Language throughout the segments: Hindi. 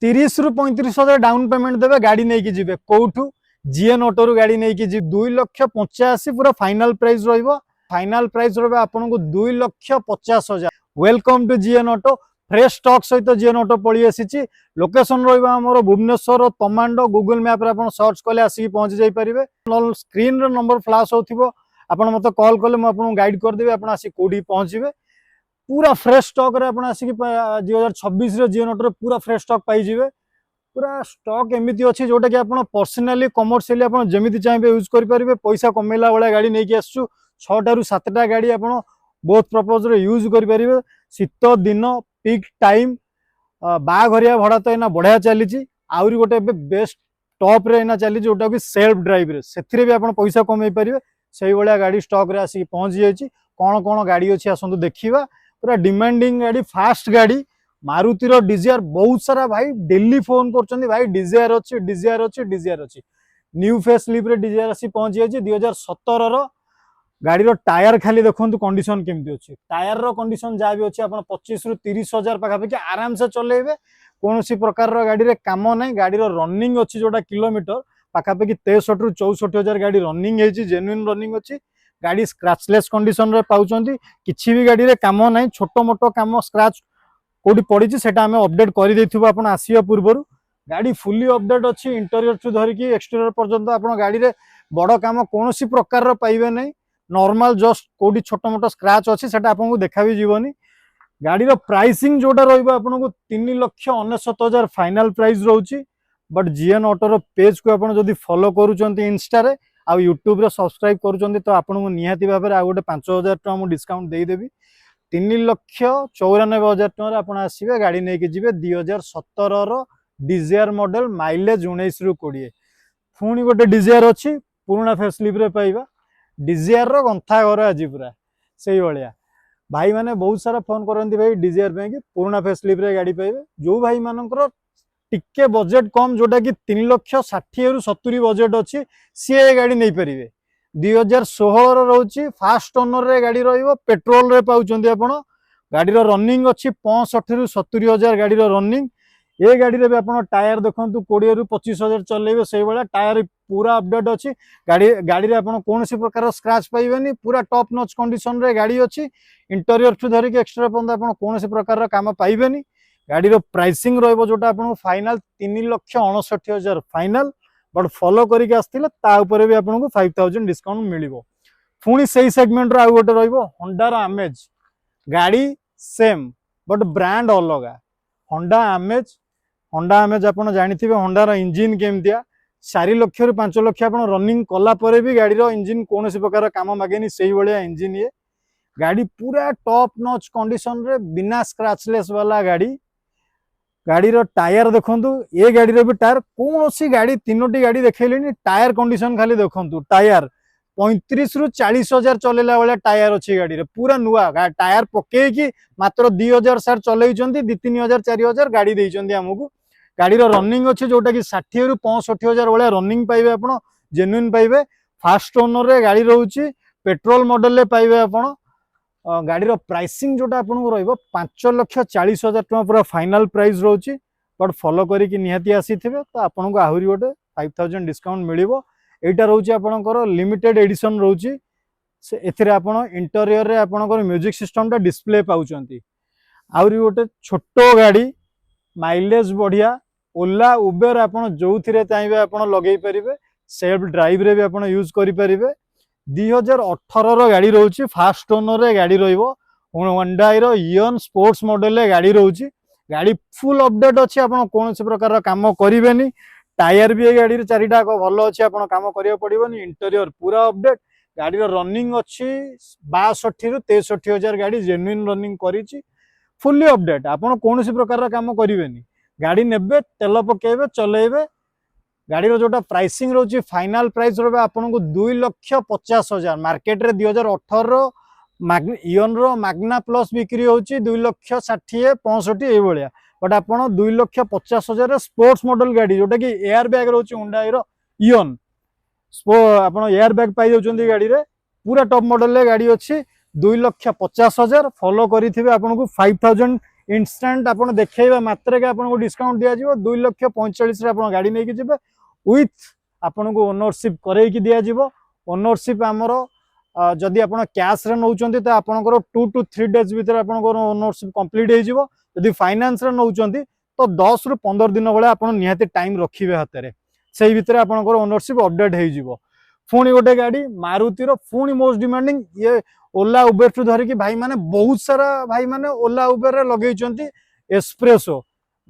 30 ରୁ 35,000 डाउन पेमेंट देवे गाड़ी नहीं कि जीवे कोठू जीएन ऑटो रु गाड़ी नहीं कि जी 2,85,000 पूरा फाइनल प्राइस रहिबो। फाइनल प्राइस रहिबो आपनको 2,50,000। Welcome to GN auto. Fresh stock सहित जीएन ऑटो पड़ी आसी। लोकेशन रहिबा हमर भुवनेश्वर तमांडो गूगल मैप रे आपण सर्च कले आसी पहुंच जाई परिबे। स्क्रीन रे नंबर फ्लैश होथिबो आपण मते कॉल कले म आपन गाइड कर देबे आपण आसी कोडी पहुंचीबे। पूरा फ्रेश स्टॉक रे आपण आसी 2026 रे जीएन ऑटो रे पूरा फ्रेश स्टॉक पाई जिवे। पूरा स्टॉक एमती अच्छी जोटा कि आप पर्सनाली कमर्शियली आप जमी चाहिए यूज करेंगे। पैसा कमेला भाया गाड़ी नहीं आसू 6टा रू 7टा गाड़ी आप बहुत प्रपोज यूज करेंगे। शीत दिन पिक टाइम बाघरिया भड़ा तो यहाँ बढ़िया चली। आहरी गोटे बेस्ट टॉप रे चली जोटा कि सेल्फ ड्राइव रे से भी आप पैसा कमे पारे। से भाया गाड़ी स्टॉक रे आसिक पहुंच जाइए। कौन कौन गाड़ी अच्छी आसतु देखा। पूरा डिमांडिंग गाड़ी फास्ट गाड़ी मारुतिर डिजायर बहुत सारा भाई डेली फोन कर भाई डिजायर अच्छी डिजायर अच्छी डिजायर अच्छी। न्यू फेस लिप रे डिजायर आसी पहुंच जाइए 2017 रो। गाड़ी टायर खाली देखो कंडीशन केमती अच्छी। टायर रो कंडीशन जहाँ भी अच्छी आप 25 रू 30,000 पाखापाखि आराम से चलेबे। कौन सी प्रकार गाड़ी रे काम ना गाड़ी रनिंग अच्छी जोटा किलोमीटर पाखापाखि 63 रू 64,000 गाड़ी रनिंग है जेन्युइन रनिंग अच्छी। गाड़ी स्क्रैचलेस कंडीशन रे पाउचंती। किछि भी गाड़ी रे काम ना छोटो मोटो काम स्क्रैच कोडी पड़ी से अपडेट कर देथिबो आपण आसिया पूर्वरु। गाड़ी फुली अपडेट अच्छी इंटीरियर टू धरिकी एक्सटीरियर पर्यंत आप गाड़ी रे बड़ काम कौन सी प्रकार पाइबे नहीं। नॉर्मल जस्ट कोडी छोटो मोटो स्क्रैच अच्छी सेटा आपको देखा भी जीवनी। गाड़ी रो प्राइसिंग जोटा रहिबो आपको 3,69,000 फाइनल प्राइस रहउची। बट जीएन ऑटो रो पेज को आपण जदी फॉलो करूचंती इंस्टा रे आ यूट्यूब रे सब्सक्राइब करूचंती तो आपको निहाती भाबरे आ गोटे 5,000 टका मु डिस्काउंट दे देबी। 3,94,000 टकर आप आसवे गाड़ी नहीं कि 2017 रो डिजायर मॉडल माइलेज 19 रू 20। पुणी गोटे डिजायर अच्छी पुराना फेसलिप रे पाइबा। डिजायर रो गंथा घर आज पूरा से भाया भाई माने बहुत सारा फोन करती भाई डिजायर पे कि पुराना फेसलिप रे गाड़ी पाइबे। जो भाई मानकर टिके बजेट कम जोटा कि 3,60,000 रू 70 बजेट अच्छी सी गाड़ी नहीं पारे। 2016 रोचे फास्ट ओनर रे गाड़ी रहिबो पेट्रोल रे पाउचंदी आपण। गाड़ी रनिंग अच्छी 65 रू 70,000 गाड़ी रनिंग। ये गाड़ी रे भी आपण टायर देखंतु 20 रू 25,000 चलेबे से भाया टायर पूरा अपडेट अच्छी। गाड़ी रे आपण कौन सी प्रकार स्क्रैच पाइबेनी। पूरा टॉप नॉच कंडीशन रे गाड़ी अच्छी इंटीरियर टू धरिक एक्सट्रा पर्यंत आपण कौन सी प्रकार काम पाइबेनी। गाड़ी रो प्राइसिंग रहइबो जोटा आपण फाइनल 3,69,000 फाइनल। बट फॉलो करके आसथिले ता ऊपर भी आपको 5,000 डिस्काउंट मिलिबो। पुणी से सेगमेंट रो आ गोटे रहिबो होंडा रो अमेज। गाड़ी सेम बट ब्रांड अलग। होंडा अमेज आपण जानिथिबे होंडा रो इंजिन केमतिया 4 लाख रू 5 लाख आपण रनिंग कला परे भी गाड़ी रो इंजिन कौन सी प्रकार काम मागेनी से भाया इंजिन। ये गाड़ी पूरा टॉप नॉच कंडीशन रे बिना स्क्रैचलेस वाला गाड़ी। गाड़ी रो टायर देखंतु ये गाड़ी रो भी टायर कौन सी गाड़ी 3टी गाड़ी देखैलेनी टायर कंडीशन खाली देखंतु। टायर 35 रू 40,000 चलेला वाला टायर अच्छी गाड़ी रे पूरा नुआ टायर पके कि मात्र 2,000 सार चलैचंती 2-3,000 4,000 गाड़ी देइचंती हमकु। गाड़ी रो रनिंग अच्छी जोटा कि 60 रू 65,000 वाला रनिंग पाइबे आपण जेन्युइन पाइबे। फास्ट ओनर रे गाड़ी रहउची पेट्रोल मॉडल रे पाइबे आपण। गाड़ी रो प्राइसिंग जोटा आपको रहिबो 5,40,000 टका पूरा फाइनल प्राइस रहउची। बट फॉलो करिक निहाती आसीथिबे तो आपको आहुरी गोटे 5,000 डिस्काउंट मिलिबो। एटा रहउची आपनकर लिमिटेड एडिशन रहउची। से एथिरे आपण इंटीरियर रे आपनकर म्यूजिक सिस्टम टा डिस्प्ले पाउचंती। आहुरी गोटे छोटो गाड़ी माइलेज बढ़िया ओला उबेर आपण जोथिरे चाइबे आपण लगेई परिबे। सेल्फ ड्राइव रे भी आपण यूज करि परिबे। 2018 रो गाड़ी रहउची फास्ट ओनर रे गाड़ी रहिबो। होंडाई रो इयन स्पोर्ट्स मॉडल रे गाड़ी रहउची। गाड़ी फुल अपडेट अच्छी आपण कौन सी प्रकार काम करिवेनी। टायर भी गाड़ी रे 4टा भलो अच्छी आपण काम करिया पड़िबोनी। इंटीरियर पूरा अपडेट। गाड़ी रो रनिंग अच्छी 62 रू 63,000 गाड़ी जेन्युइन रनिंग करिची फुल्ली अपडेट। आपण कौन सी प्रकार काम करिवेनी। गाड़ी नेबे तेल पकेबे चलेबे। गाड़ी रो जोटा प्राइसिंग रोची फाइनल प्राइस रो आपको 2,50,000 मार्केट रे 2018 रो इयन रो मैग्ना प्लस बिक्री होची 2,60,65 ए भलिया। बट आपण 2,50,000 स्पोर्ट्स मॉडल गाड़ी जोटा कि एयर बैग रोची हुंडई रो इयन आपण एयर बैग पाई जाउचंदी गाड़ी रे पूरा टॉप मॉडल रे गाड़ी अच्छी 2,50,000 फॉलो करिथिबे आपको 5,000 इंस्टांट आपण देखैबा मात्र के आपन को डिस्काउंट दिया जिवो 2,45,000 रे आपण गाड़ी नै कि जिबे विथ आपन को ओनरशिप करै कि दिया जिवो ओनरशिप हमर जदि आपण कैश रे नौचंती त आपनकर 2 to 3 डेज भीतर आपनकर ओनरशिप कंप्लीट हे जिवो जदि फाइनेंस रे नौचंती तो 10 रु 15 दिन बेले आपण निहाती टाइम रखिबे हाते से भीतर आपनकर ओनरशिप अपडेट हे जिवो पुणी गोटे गाड़ी मारुति रो पुणी मोस्ट डिमांडिंग ये ओला उबेर ठू धरिकी भाई माने बहुत सारा भाई माने ओला उबेर रे लगेइचंती एस्प्रेसो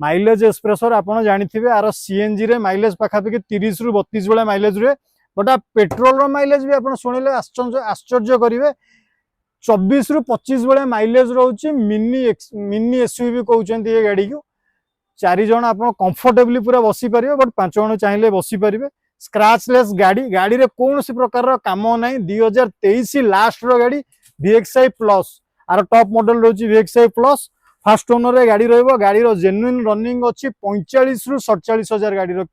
माइलेज एस्प्रेसो आपण जानिथिबे आर सीएनजी रे माइलेज पाखापाखि 30 रु 32 बेले माइलेज रे बट पेट्रोल रो माइलेज भी आपण सुनिले आश्चर्य करिवे 24 रु 25 बेले माइलेज रहउची मिनी एसयूवी कहउचंती ये गाड़ी को 4 जण आपण कंफर्टेबली पूरा बसी परिबे बट 5 जण चाहिले बसी परिबे स्क्रैचलेस गाड़ी गाड़ी रे कौन सी प्रकार काम ना 2023 लास्ट रो गाड़ी VXI प्लस आर टॉप मॉडल रोची VXI प्लस फास्ट ओनर रे गाड़ी रहइबो गाड़ी रो जेन्युइन रनिंग अछि 45 रु 47,000 गाड़ी रो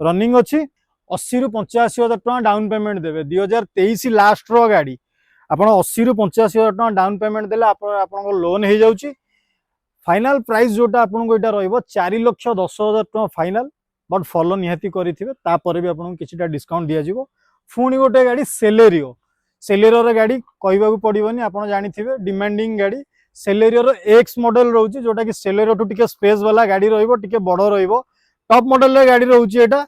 रनिंग अछि 80 रु 85,000 टका डाउन पेमेंट देबे 2023 लास्ट रो गाड़ी आपण 80 रु 85,000 टका डाउन पेमेंट देले आपण लोन हे जाउची फाइनल प्राइस जोटा आपण को एटा रहइबो 4,10,000 टका फाइनल बट फॉलो निहाती करिथिबे तापर भी आपन किछटा डिस्काउंट दिया जिवो फुणी गोटे गाड़ी सेलेरियो रे गाड़ी कहबा को पड़िबोनी आपन जानिथिबे डिमांडिंग गाड़ी सेलेरियो रो एक्स मॉडल रहउची जोटा कि सेलेरियो टू टिके स्पेस वाला गाड़ी रहइबो टिके बडो रहइबो टॉप मॉडल रे गाड़ी रहउची एटा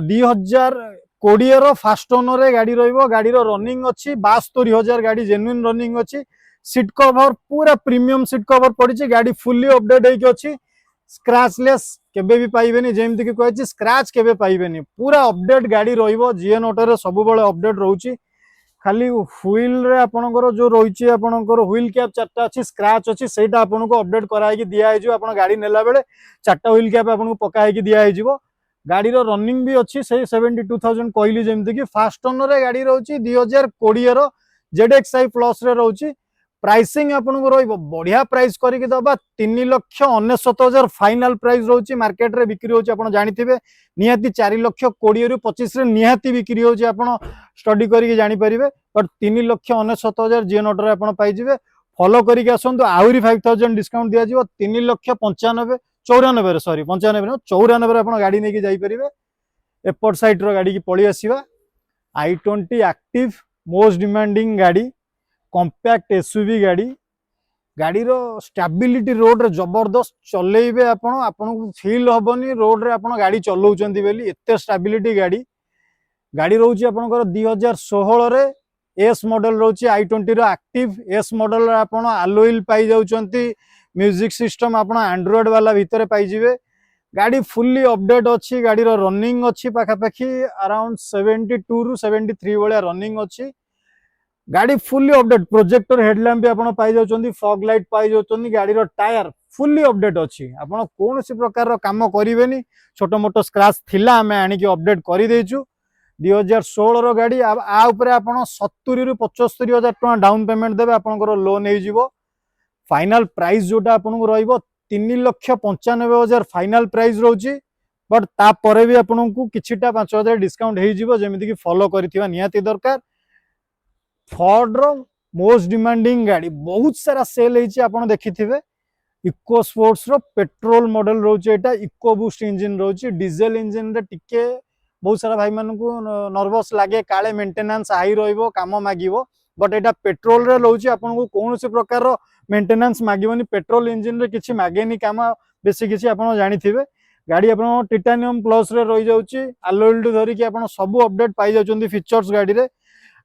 2020 रो फास्ट ओनर रे गाड़ी रहइबो गाड़ी रो रनिंग अछि 72,000 गाड़ी जेन्युइन रनिंग अछि सीट कवर पूरा प्रीमियम सीट कवर पड़िची गाड़ी फुल्ली अपडेट हेकी अछि स्क्रैचलेस केबे भी पाइबेनी जेमति कि कहछि स्क्रैच केबे पाइबेनी पूरा अपडेट गाड़ी रहइबो जीएन ऑटो रे सब बेले अपडेट रहउची खाली व्हील रे आपनकर जो रहिची आपनकर व्हील कैप चारटा अछि स्क्रैच अछि सेटा आपन को अपडेट कराय कि दिया हेजो आपन गाड़ी नेला बेले चारटा व्हील कैप आपन को पकाय कि दिया हेजिवो गाड़ी रो रनिंग भी अछि से 72,000 कहली जेमति कि फास्ट ओनर रे गाड़ी रहउची 2020 रो ZXI प्लस रे रहउची प्राइसिंग आपन को रहइबो बढ़िया प्राइस करिक दबा 3,69,000 फाइनल प्राइस रहउची मार्केट रे बिक्री होची आपन जानिथिबे निहाती 4,20,000 रु 25 रे निहाती बिक्री होची आपन स्टडी करिक जानि परिबे बट 3,69,000 जीएन ऑटो रे आपन पाइ जिवे फॉलो करिक आसंतु आउरी 5,000 डिस्काउंट दिया जिवो 3,95,94 सॉरी 95 रे आपन गाड़ी नै कि जाई परिबे एपॉट साइड रो गाड़ी की पळी आसीबा i20 एक्टिव मोस्ट डिमांडिंग गाड़ी कॉम्पैक्ट एसयूवी गाड़ी गाड़ी रो स्टेबिलिटी रोड रे जबरदस्त चलेइबे आपन को फील होबनी रोड रे आपन गाड़ी चलौचंती बेली एते स्टेबिलिटी गाड़ी रहउची आपनकर 2016 रे एस मॉडल रहउची i20 रो एक्टिव एस मॉडल रे आपन अलोइल पाई जाउचंती म्यूजिक सिस्टम आपन एंड्रॉइड वाला भीतर पाई जिवे गाड़ी फुल्ली अपडेट अछि गाड़ी रो रनिंग अछि पाखापाखि अराउंड 72 रु 73 वाला रनिंग अछि गाड़ी फुल्ली अपडेट प्रोजेक्टर हेडलैम्प भी आपन पाई जाउचंती फॉग लाइट पाई जाउचंती गाड़ी रो टायर फुल्ली अपडेट अछि आपन कोन सी प्रकार रो काम करिवेनी छोटो मोटो स्क्रैच थिला हमें आनी कि अपडेट करि देइछु 2016 रो गाड़ी आ ऊपर आपन 70 रु 75,000 टका डाउन पेमेंट देबे आपनकर लोन हे जिवो फाइनल प्राइस जोटा आपन को रहइबो 3,95,000 फाइनल प्राइस रहउची बट ता परे भी आपन को किछिटा 5,000 डिस्काउंट हे जिवो जेमिति कि फॉलो करिथिबा निहाती दरकार फोर्ड रो मोस्ट डिमांडिंग गाड़ी बहुत सारा सेल हेची आपन देखिथिबे इको स्पोर्ट्स रो पेट्रोल मॉडल रहउची एटा इको बूस्ट इंजन रहउची डीजल इंजन रे टिके बहुत सारा भाई मान को नर्वस लागे काले मेंटेनेंस हाई रहइबो काम मागिबो बट एटा पेट्रोल रे रहउची आपन को कोन से प्रकार रो मेंटेनेंस मागिबोनी पेट्रोल इंजन रे किछि मागेनी काम बेसी किछि आपन जानिथिबे गाड़ी आपन टाइटानियम प्लस रे रहि जाउची अलोइल धरि कि आपन सब अपडेट पाई जाउचंदी फीचर्स गाड़ी रे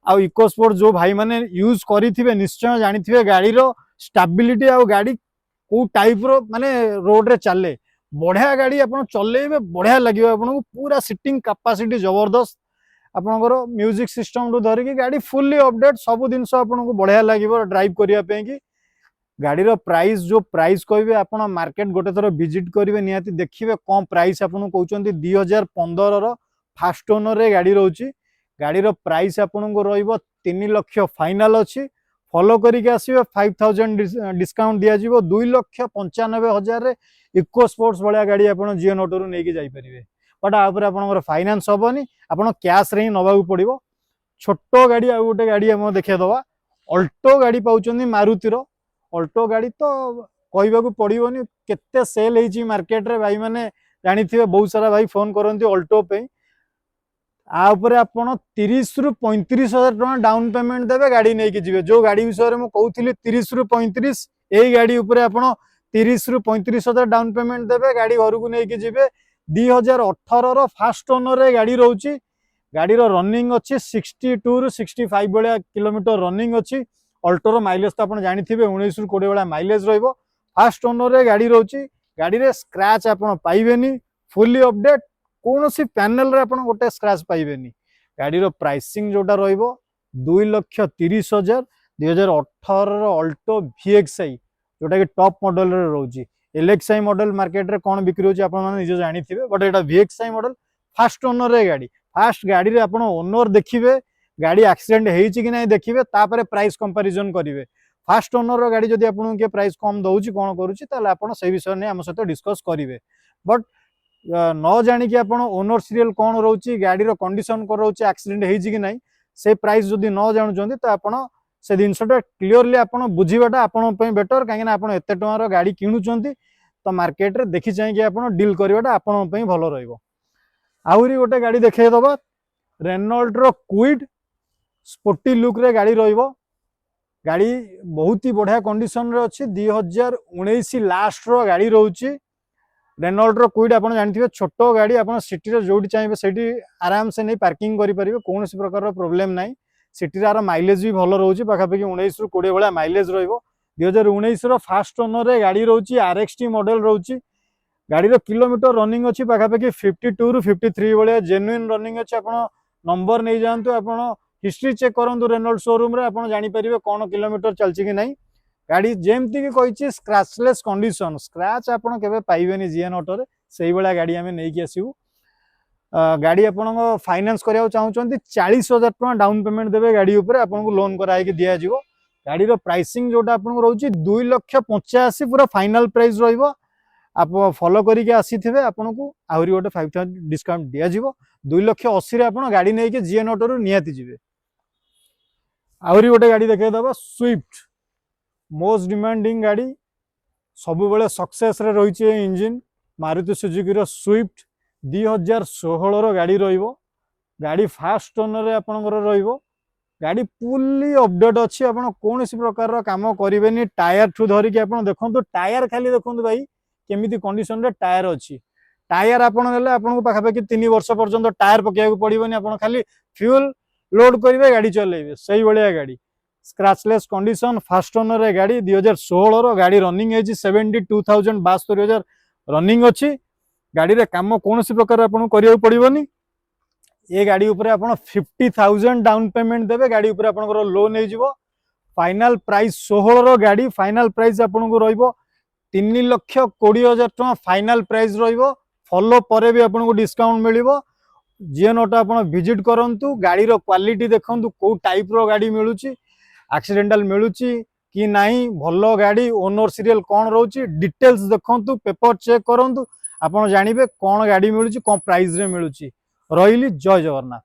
आ इको स्पोर्ट जो भाई माने यूज करिथिबे निश्चय जानिथिबे गाड़ी रो स्टेबिलिटी आ गाड़ी को टाइप रो माने रोड रे चले बढ़िया गाड़ी आपन चलेबे बढ़िया लागिबो आपन को पूरा सिटिंग कैपेसिटी जबरदस्त आपनकर म्यूजिक सिस्टम रो धरि कि गाड़ी फुल्ली अपडेट सब दिनस आपन को बढ़िया लागिबो ड्राइव करिया पे कि गाड़ी रो प्राइस जो प्राइस कहबे आपन मार्केट गोटे थरो विजिट करिवे निहाती देखिबे कम प्राइस आपन कहउचंती 2015 रो फास्ट ओनर रे गाड़ी रहउची गाड़ी रो प्राइस आपन को रहइबो 3 लाख फाइनल अछि फॉलो करिक आसीबे 5,000 डिस्काउंट दिया जिवो 2,95,000 रे इको स्पोर्ट्स वाला गाड़ी आपन जीएन ऑटो रो नै कि जाई परिबे बट आ ऊपर आपन फाइनेंस होबनी आपन कैश रे ही नबा को पड़िबो छोटो गाड़ी आ गोटे गाड़ी हम देखे दवा अल्टो गाड़ी पाउचंदी मारुति रो अल्टो गाड़ी तो कहवाक पड़ोनी केते सेल होती मार्केट रे भाई मैंने जानी थे बहुत सारा भाई फोन करती अल्टो पे आउपर आपण 30 रु 35,000 टका डाउन पेमेंट देवे गाड़ी नहीं कि जीवे जो गाड़ी विषय में कहूली 30 रु 35 यही गाड़ी उपरे आपण 30 रु 35,000 डाउन पेमेंट देवे गाड़ी घर को नहीं कि जीवे 2018 फास्ट ओनर रे गाड़ी रोची गाड़ी रनिंग अच्छी 62 रु 65 भाया किलोमीटर रनिंग अच्छी अल्टोर माइलेज तो आप जानी 19 रु 20 भाया माइलेज रहिबो फास्ट ओनर रे गाड़ी रोची गाड़ी रे स्क्रैच आपण पाइबेनी फुली अपडेट कौन सी पैनल रे आपण गोटे स्क्रैच पाइबेनी गाड़ी रो प्राइसिंग जोटा रहिबो 2,30,000 2018 अल्टो VXI जोटा कि टॉप मॉडल रे रोची LXI मॉडल मार्केट रे कौन बिक्री होची आपण माने निजे जानी थिबे but Etah VXI model fast owner रे गाड़ी फास्ट गाड़ी रे आपण ओनर देखिबे गाड़ी एक्सीडेंट हेची कि नहीं देखिबे तापर प्राइस कंपैरिजन करिवे फास्ट ओनर रो गाड़ी जदी आपण के प्राइस कम दउची कोन करूची ताले आपण से विषय ने हम सहित डिस्कस करिवे बट न जानी कि आपण ओनर सीरियल कौन रोची गाड़ी रो कंडीशन को रोची एक्सीडेंट हेची कि नहीं से प्राइस जदी न जानु चंदी त आपण से जिनसटा क्लियरली आपण बुझीबाटा आपण पे बेटर काहे ना आपण एते टंकार गाड़ी किनु चंदी तो मार्केट रे देखि चाहि कि आपण डील करिबाटा आपण पे भलो रहइबो आउरी गोटे गाड़ी देखे दबा रेनॉल्ट रो क्विड स्पोर्टी लुक रे गाड़ी रहिबो गाड़ी बहुत ही बढ़िया कंडीशन रे अछि 2019 लास्ट रो गाड़ी रहउची रेनॉल्ट रो क्विड आपण जानथिबे छोटो गाड़ी आपण सिटी रे जोडी चाहिबे सेठी आराम से नहीं पार्किंग करि परिबे कोनोसी प्रकार रो प्रॉब्लम नाही सिटी रा माइलेज भी भलो रहउची पाखापाखि 19 रु 20 भाया माइलेज रहिबो 2019 रो फास्ट ओनर रे गाड़ी रहउची RXT मॉडल रहउची गाड़ी रो किलोमीटर रनिंग अछि पाखापाखि 52 रु 53 भाया जेन्युइन रनिंग अछि आपण नंबर नहीं जानतु आपण हिस्ट्री चेक करंतु रेनॉल्ट शोरूम रे आपण जानि परिबे कोन किलोमीटर चलची कि नहीं गाड़ी जेमती कि कहिछि स्क्रैचलेस कंडीशन स्क्रैच आपण केबे पाइबेनी जीएन ऑटो रे सेही वाला गाड़ी हमें नहीं कि आसीबू गाड़ी आपण फाइनेंस करिया चाहउचंती 40,000 टका डाउन पेमेंट देबे गाड़ी ऊपर आपण को लोन कराई कि दिया जिवो गाड़ी रो प्राइसिंग जोटा आपण को रहउची 2,85,000 पूरा फाइनल प्राइस रहिबो आप फॉलो करिके आसीथिबे आपण को आहुरी गोटे 5,000 डिस्काउंट दिया जिवो 2,80,000 रे आपण गाड़ी नै कि जीएन ऑटो रो नियाती जिवे आहुरी गोटे गाड़ी देखे दबा स्विफ्ट मोस्ट डिमांडिंग गाड़ी सब बेले सक्सेस रे रही है इंजिन मारुति सुजुकी रो स्विफ्ट 2016 रो गाड़ी रहिबो गाड़ी फास्ट ओनर रे आपनकर रहिबो गाड़ी फुल्ली अपडेट अच्छी आपण कोनोसी प्रकार रो काम करिवेनी टायर ठू धरी के आपण देखंतु टायर खाली देखंतु भाई केमिति कंडीशन रे टायर अच्छी टायर आपण नेले आपण को पाखापाखि 3 वर्ष पर्यंत टायर पकेया पड़िबनी आपण खाली फ्यूल लोड करिवे गाड़ी चलेबे सही बलिया गाड़ी स्क्रैचलेस कंडीशन फास्ट ओनर रे गाड़ी 2016 रो गाड़ी रनिंग है 72,000 72,000 रनिंग अच्छी गाड़ी रे काम कोनोसी प्रकार आपण करिया पड़िबनी ये गाड़ी ऊपर आपण 50,000 डाउन पेमेंट देबे गाड़ी ऊपर आपण लोन हो जिवो फाइनल प्राइस 16 रो गाड़ी फाइनल प्राइस आपण को रहइबो 3,20,000 टका फाइनल प्राइस रहिबो फॉलो परे भी आपण को डिस्काउंट मिलिबो जीएन ऑटो आपण विजिट करंतु गाड़ी रो क्वालिटी देखंतु को टाइप रो गाड़ी मिलुची एक्सीडेंटल मिलुची कि नहीं भलो गाड़ी ओनर सीरियल कौन रोची डिटेल्स देखंतु पेपर चेक करंतु आपण जानिबे कौन गाड़ी मिलुची कौन प्राइस रे मिलुची रहिली जय जगन्नाथ।